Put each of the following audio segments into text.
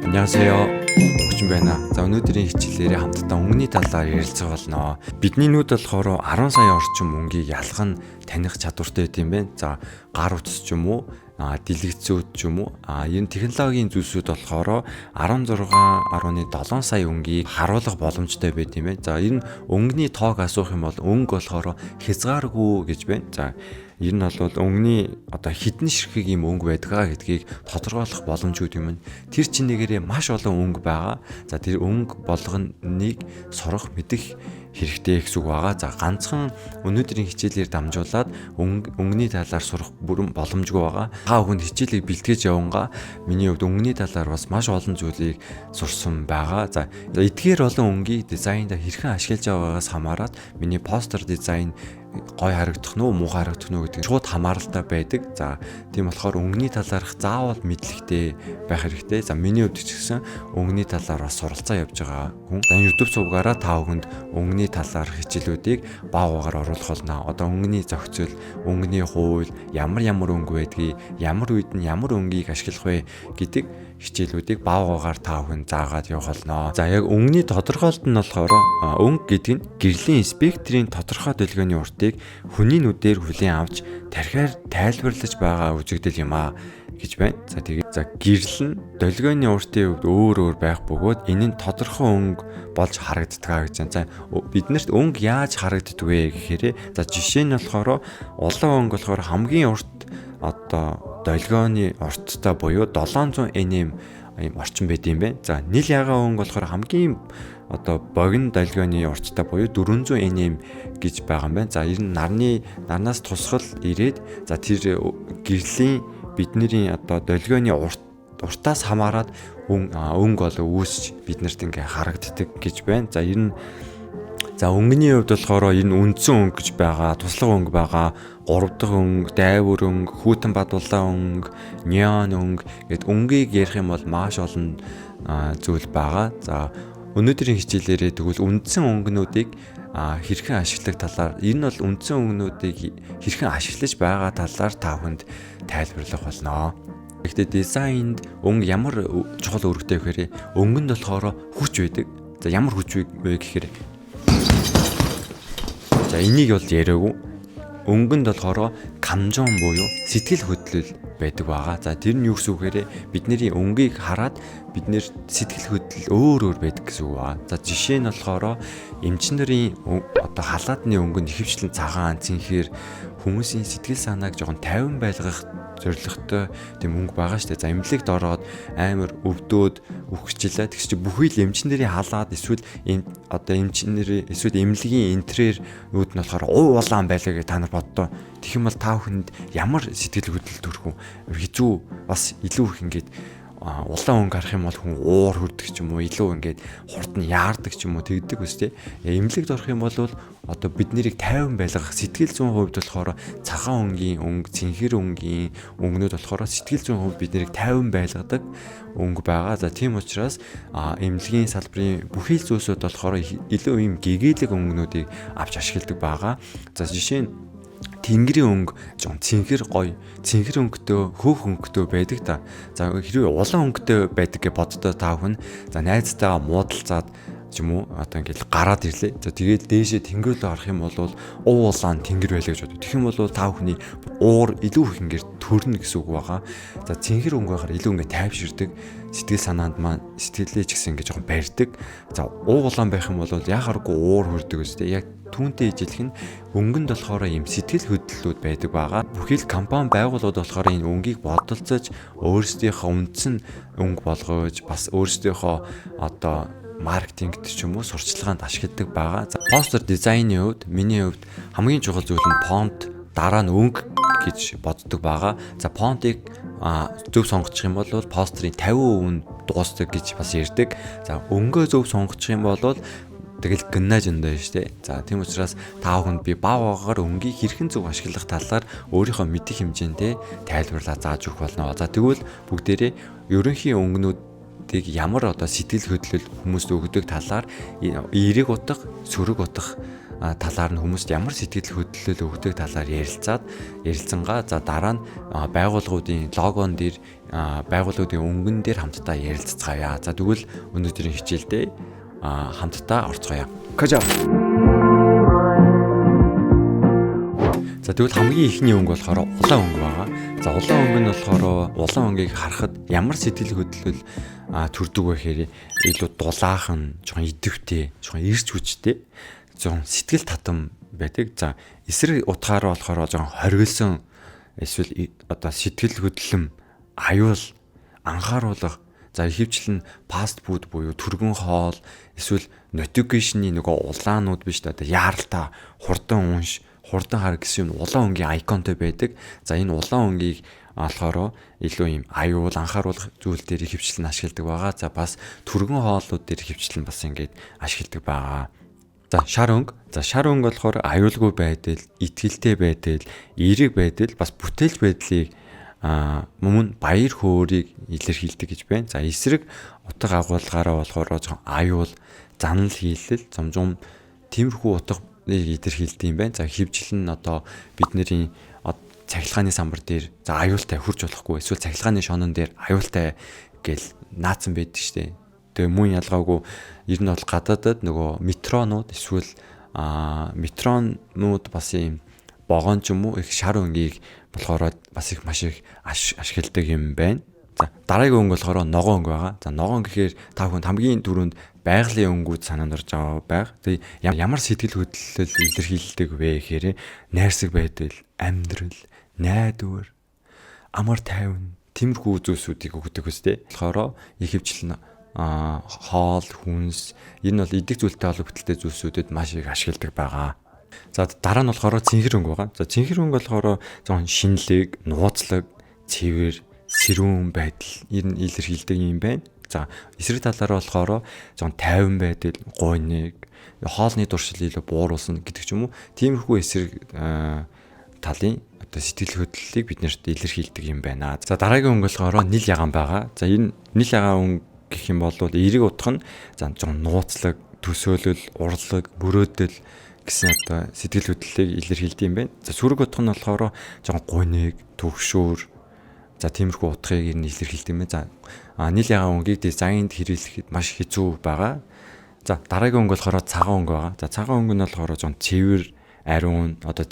안녕하세요. Өгчин байна. За өнөөдрийн хичээлээрээ хамтдаа өнгөний талаар ярилцах болно. Бидний нүд болохоор 10 сая орчим өнгийг ялах нь таних чадвартай гэдэм бэ. За гар утас ч юм уу, дэлгэцүүд ч юм уу, энэ технологийн зүйлсүүд болохоор 16.7 сая өнгийг харуулах боломжтой байт юм байна. За энэ өнгөний тоог асуух юм бол өнгө болохоор хязгааргүй гэж байна. За ер нь бол өнгөний одоо хідэн ширхэг юм өнгө байдгаа гэдгийг тодорхойлох боломжгүй юм. Тэр чинээрээ маш олон өнгө байгаа. За тэр өнгө болгоныг сурах мэдэх хэрэгтэй гэсэн үг байгаа. За ганцхан өнөөдрийн хичээлээр дамжуулаад өнгөний талаар сурах бүрэн боломжгүй байгаа. Та бүхэнд хичээлийг бэлтгэж явангаа миний хувьд өнгөний талаар бас маш олон зүйлийг сурсан байгаа. За эдгээр олон өнгийг дизайнда хэрхэн ашиглаж байгаагаас хамаарат миний постэр дизайн гой харагдах нь уу муу харагдах нь уу гэдэг шууд хамааралтай байдаг. За тийм болохоор өнгөний талаарх заавал мэдлэгтэй байх хэрэгтэй. За миний хувьд ч гэсэн өнгөний талаар бас суралцаа явж байгаа хүн. YouTube сувгаараа та бүхэнд өнгөний талаарх хичээлүүдийг баагаар оруулах болно. Одоо өнгөний зохицол, өнгөний хууль, ямар өнгө байдгийг, ямар үед нь ямар өнгийг ашиглах вэ гэдэг хичээлүүдийг баагаар та бүхэн заагаад явах болно. За яг өнгөний тодорхойлолт нь болохоор өнгө гэдэг нь гэрлийн спектрийн тодорхой дэлгөөний уртыг хүний нүдээр хүлээн авч тархиар тайлбарлаж байгаа үзэгдэл юм аа гэж байна. За тэгээд гэрэл нь долгионы уртын хувьд өөр байх бөгөөд энэ нь тодорхой өнгө болж харагддаг гэж байна. За биднэрт өнгө яаж харагддаг вэ гэхээр жишээ нь болохоор улаан өнгө болохоор хамгийн урт одоо долгионы урттай буюу 700 nm орчим байд юм байна. За нийл ягаан өнгө болохоор хамгийн одоо богино долгионы урттай буюу 400 nm гэж байгаа юм байна. За энэ нь нарнаас тусгал ирээд за тэр гэрлийн бидний одоо долгионы уртаас хамаарат өнгө бол үүсч биднэрт ингээ харагддаг гэж байна. За энэ өнгөний хувьд болохоор энэ үндсэн өнгө гэж байгаа, туслах өнгө байгаа, 3 дахь өнгө, дайвар өнгө, хүүтэн бадуулаа өнгө, неон өнгө гэд өнгийг ярих юм бол маш олон зүйл байгаа. За өнөөдрийн хичээлээрээ тэгвэл үндсэн өнгөнүүдийг хэрхэн ашиглах талаар энэ бол үндсэн өнгөнүүдийг хэрхэн ашиглаж байгаа талаар та бүхэнд тайлбарлах болно. Гэхдээ дизайнд өнгө ямар чухал үүрэгтэй вэ гэхээр өнгөнд болохоор хүч байдаг. За ямар хүч вэ гэхээр за энийг бол яриаггүй. Өнгөнд болохоор камжон буюу сэтгэл хөдлөл байдаг байгаа. За тэр нь юу гэсэн үг вэ? Бидний өнгийг хараад бид нэр сэтгэл хөдлөл өөр байдаг гэсэн үг байна. За жишээ нь болохоор эмчнэрийн одоо халаадны өнгөнд ихэвчлэн цагаан, цэнхэр хүмүүсийн сэтгэл санааг жоохон тайван байлгах зорилготой тийм өнгө байгаа шүү дээ. За эмнэлэгт ороод амар өвдөөд үхчихлээ. Тэгс чи бүхий л эмчнэрийн халаад эсвэл одоо эмчнэрийн эсвэл эмнэлгийн энтрээр нүүд нь болохоор улаан байлаа гэж та нар боддоо. Тэгэх юм бол та бүхэнд ямар сэтгэл хөдлөл төрөх вэ? Хизүү бас илүү их ингээд улаан өнгө харах юм бол хүн уур хүрдэг ч юм уу, илүү ингээд хурд нь яардаг ч юм уу тэгдэг үстэй. Эмнэлэгт орох юм бол одоо бид нарыг тайван байлгах сэтгэл зүйн хувьд болохоор цагаан өнгийн өнгө, цэнхэр өнгийн өнгөнүүд болохоор сэтгэл зүйн хувьд бид нарыг тайван байлгадаг өнгө байгаа. За тийм учраас эмнэлгийн салбарын бүхий л зүйлсүүд болохоор илүү юм гэгээлэг өнгөнүүдийг авч ашигладаг байгаа. За жишээ нь тэнгэрийн өнгө жоон цэнхэр өнгөтэй хөөх өнгөтэй байдаг та. За хэрвээ улаан өнгөтэй байдаг гэж боддоо та хүн за найзтайгаа муудалцаад ч юм уу одоо ингээд гараад ирлээ. За тэгээд дээшээ тэнгэр рүү харах юм бол улаан тэнгэр байлаа гэж боддог. Тэгэх юм бол та бүхний уур илүү их ингээд төрнө гэсэн үг байгаа. За цэнхэр өнгө байхаар илүү ингээд тайвширдаг. Сэтгэл санаанд маань сэтгэлээ ч гэсэн ингээд жоохон барьдаг. За улаан байх юм бол яхааргүй уур хүрдэг үстэй. Яг түүнтэй ижилхэн өнгөнд болохоор юм сэтгэл хөдлөлүүд байдаг байгаа. Бүхий л компани байгууллагууд болохоор энэ өнгийг бодолцож өөрсдийнхөө үндсэн өнгө болгож бас өөрсдийнхөө одоо маркетингт ч юм уу сурчлагаанд ашигладаг байгаа. За постэр дизайны хувьд миний хувьд хамгийн чухал зүйл нь фонт, дараа нь өнгө гэж боддог байгаа. За фонтыг зөв сонгочих юм бол постерийн 50% нь дуусдаг гэж бас ярьдаг. За өнгөө зөв сонгочих юм бол тэгэл гэнэж өндөө штэ. За тийм учраас та бүхэнд би баагаар өнгийг хэрхэн зөв ашиглах талаар өөрийнхөө мэдих хэмжээндээ тайлбарлаа зааж өгөх болно. За тэгвэл бүгдээрээ ерөнхий өнгөнүүдийг ямар одоо сэтгэл хөдлөл хүмүүст өгдөг талаар эерэг утга, сөрөг утга талаар нь хүмүүст ямар сэтгэл хөдлөл өгдөг талаар ярилцсангаа за дараа нь байгууллагуудын логон дээр байгууллагуудын өнгөн дээр хамтдаа ярилцгаая. За тэгвэл өнөөдрийн хичээлдээ хамтдаа орцгоё. Кажа. За тэгвэл хамгийн ихний өнгө болохоор улаан өнгө байгаа. За улаан өнгө нь болохоор улаан өнгийг харахад ямар сэтгэл хөдлөл төрдөг вэ гэхээр илүү дулаахан, жоохон идэвхтэй, жоохон эрч хүчтэй, жоохон сэтгэл татам байдаг. За эсрэг утгаараа болохоор жоохон хоригдсон эсвэл одоо сэтгэл хөдлөм, аюул, анхааруулга, за ихэвчлэн фаст фуд буюу түргэн хоол, эсвэл notification-ийн нөгөө улаанууд биш одоо яаралтай хурдан унш, хурдан хар гэсэн юм улаан өнгийн айконтой байдаг. За энэ улаан өнгийг болохоор илүү юм аюул анхааруулах зүйл дээр ихэвчлэн ашигладаг байгаа. За бас түргэн хооллууд дээр ихэвчлэн бас ингэж ашигладаг байгаа. За шар өнгө. За шар өнгө болохоор аюулгүй байдал, итгэлтэй байдал, эерэг байдал, бас бүтээл байдлыг мөн баяр хөөргийг илэрхийлдэг гэж байна. За эсрэг утга агуулгаараа болохоор аюул, занал хийлэл, зомжом тиймэрхүү утга илэрхийлдэг юм байна. За хөвчлэн одоо бидний цахилгааны самбар дээр за аюултай хурж болохгүй эсвэл цахилгааны шонон дээр аюултай гэл наацсан байдаг штеп. Тэгээ мөн ялгаагүй ер нь бол гадаадад нөгөө метронууд эсвэл метронууд бас юм богоон ч юм уу их шар өнгийг болохоор бас их маш их ашигладаг юм байна. За дараагийн өнгө болохоор ногоон өнгө байгаа. За ногоон гэхээр та бүхэнд хамгийн түрүүнд байгалийн өнгүүд санаанд орж байгаа байг. Тэгээ ямар сэтгэл хөдлөл илэрхийлдэг вэ гэхээр найрсаг байдал, амьдрал, найдвар, амар тайван тиймэрхүү зүйлсүүдийг өгдөг үстэй. болохоор ихэвчлэн хоол, хүнс энэ бол идэх зүйлтэй холбогдолтой зүйлсүүдэд маш их ашигладаг байгаа. За дараа нь болохоор цэнхэр өнгө байгаа. За цэнхэр өнгө болохоор зон шинэлэг, нууцлаг, цэвэр, сэрүүн байдал энэ илэрхийлдэг юм байна. За эсрэг талаараа болохоор зон тайван байдал, гойныг, хоолны дуршил илүү бууруулсан гэдэг ч юм уу. Тиймэрхүү эсрэг талын одоо сэтгэл хөдлөлийг биднэрт илэрхийлдэг юм байна. За дараагийн өнгө болохоор нил ягаан байгаа. За энэ нил ягаан өнгө гэх юм бол эерэг утга нь за жон нууцлаг, төсөөлөл, урлаг, мөрөөдөл гэсэн одоо сэтгэл хөдлөлийг илэрхийлдэг юм байна. За сүрэг утга нь болохоор жон гуниг, төгшөөр за тиймэрхүү утгыг илэрхийлдэг юм байна. За нил ягаан өнгийг дизайнд хэрэглэхэд маш хэцүү байгаа. За дараагийн өнгө болохоор цагаан өнгө байгаа. За цагаан өнгө нь болохоор жон цэвэр, ариун одоо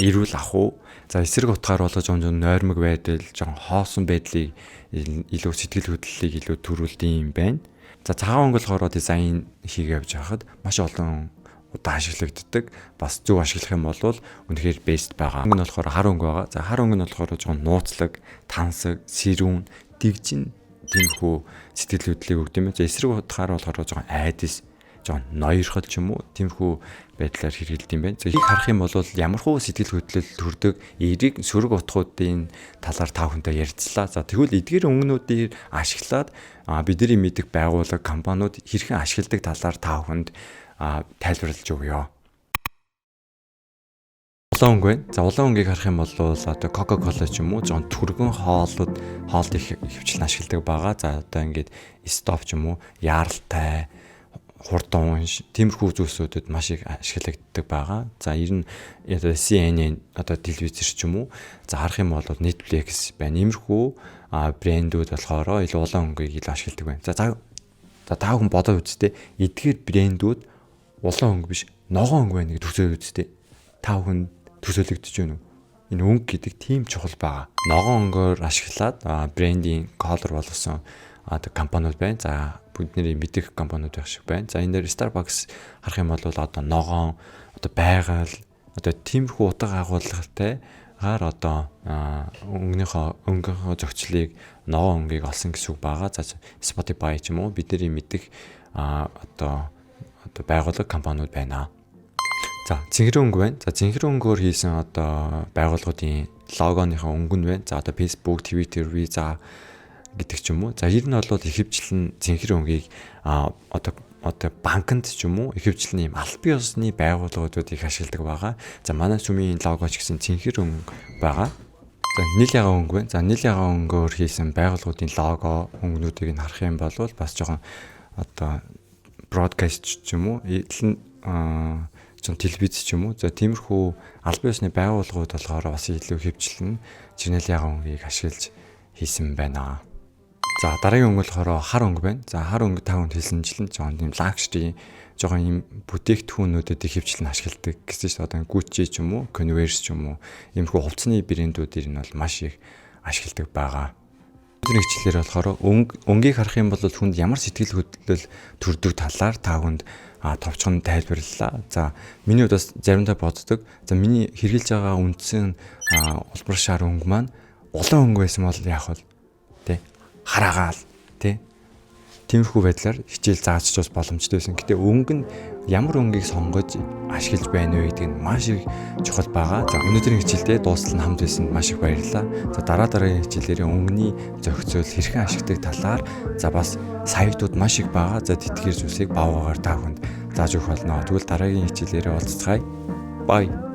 эрүүл ахуй. За эсрэг утгаар болоо жон нойрмог байдал, жон хоосон байдлыг илүү сэтгэл хөдлөлийг илүү төрүүлдэг юм байна. За цагаан өнгө болохоор дизайн хийгээ явж байхад маш олон удаа ашиглагддаг. Бас зөв ашиглах юм бол үнэхээр бест байгаа. Өнгө нь болохоор хар өнгө байгаа. За хар өнгө нь болохоор жон нууцлаг, тансаг, сэрүүн, дэгжин тиймэрхүү сэтгэл хөдлөлийг өгдөг юм. За эсрэг утгаар болохоор жон айдас, жон ноёрхол ч юм уу тиймэрхүү байдлаар хэрэгэлдэг юм байна. За их харах юм бол ямархуу сэтгэл хөдлөл төрдөг эерэг сөрөг утгуудын талаар та бүхэнтэй ярилцлаа. За тэгвэл эдгээр өнгөнүүдийг ашиглаад бидний мэдих байгууллага, компаниуд хэрхэн ашигладаг талаар та бүхэнд тайлбарлаж өгье. Улаан өнгө байна. За улаан өнгийг харах юм бол одоо Coca-Cola ч юм уу жон түргэн хоолд их хөвчлэн ашигладаг байгаа. За одоо ингээд стоп ч юм уу яаралтай хурдан унш тиймэрхүү зүйлсүүдэд маш их ашиглагддаг байгаа. За ер нь CNN одоо телевизэр ч юм уу за харах юм бол Netflix байна. Иймэрхүү брэндүүд болохоор илүү улаан өнгийг илүү ашигладаг байна. За та хүн бодоо үзтээ эдгээр брэндүүд улаан өнгө биш ногоон өнгө байна гэж төсөөлөв үзтээ. Та хүн төсөөлөгдөж байна уу? Энэ өнгө гэдэг тийм чухал байгаа. Ногоон өнгөөр ашиглаад брендинг колор болгосон компаниуд байна. За бидний мэдих компаниуд байх шиг байна. За энэ дээр Starbucks харах юм бол одоо ногоон, одоо байгаль, одоо тиймэрхүү утга агуулгатай одоо өнгөнийхөө зохицлыг ногоон өнгийг олсон гэсэн үг байгаа. За Spotify ч юм уу бидний мэдих одоо байгууллага компаниуд байна. За цэнхэр өнгө байна. За цэнхэр өнгөөр хийсэн одоо байгууллагуудын логоныхоо өнгө нь байна. За одоо Facebook, Twitter, Visa гэдэг ч юм уу. За ер нь бол ихэвчлэн цэнхэр өнгийг одоо банкнд ч юм уу ихэвчлэн ийм албан ёсны байгууллагууд их ашигладаг байгаа. За манай сүмийн логоч гэсэн цэнхэр өнгө байгаа. За нил ягаан өнгө байна. За нил ягаан өнгөөр хийсэн байгууллагуудын лого өнгөнүүдийг нь харах юм бол бас жоохон одоо broadcast ч юм уу телевиз ч юм уу. За тиймэрхүү албан ёсны байгууллагууд болохоор бас илүү хөвчлэн жирнэлиагаа өнгийг ашиглаж хийсэн байна. За дараагийн өнгө болохоор хар өнгө байна. За хар өнгө та хүнд хэлсэнчлэн жоохон тийм лагшри жоохон юм бүтээгдэхүүнүүдэд хөвчлэн ашигладаг гэсэн чинь одоо Gucci ч юм уу, Converse ч юм уу иймэрхүү хувцсны брэндүүдээр нь бол маш их ашигладаг байгаа. Өнөөдрийн хичээлээр болохоор өнгийг харах юм бол хүнд ямар сэтгэл хөдлөл төрдөг талаар та хүнд товчхон тайлбарлалаа. За миний хувьд бас заримдаа боддог. За миний хэрэгжилж байгаа үндсэн улбар шар өнгө маань улаан өнгө байсан бол яах вэ? Тэ хараагаал тэ тиймэрхүү байдлаар хичээл зааж бас боломжтой байсан. Гэтэ өнгө нь ямар өнгийг сонгож ашиглаж байна вэ гэдэг нь маш их чухал байгаа. За өнөөдрийн хичээлдээ дуустал нь хамт байсан маш их баярлалаа. За дараагийн хичээлээр өнгөний зохицол хэрхэн ашигладаг талаар за бас сайтууд маш их байгаа. За тэтгэр зүйлсийг бавгаар та хүнд зааж өгөх болно. Тэгвэл дараагийн хичээлээр уулзцгаая. Bye.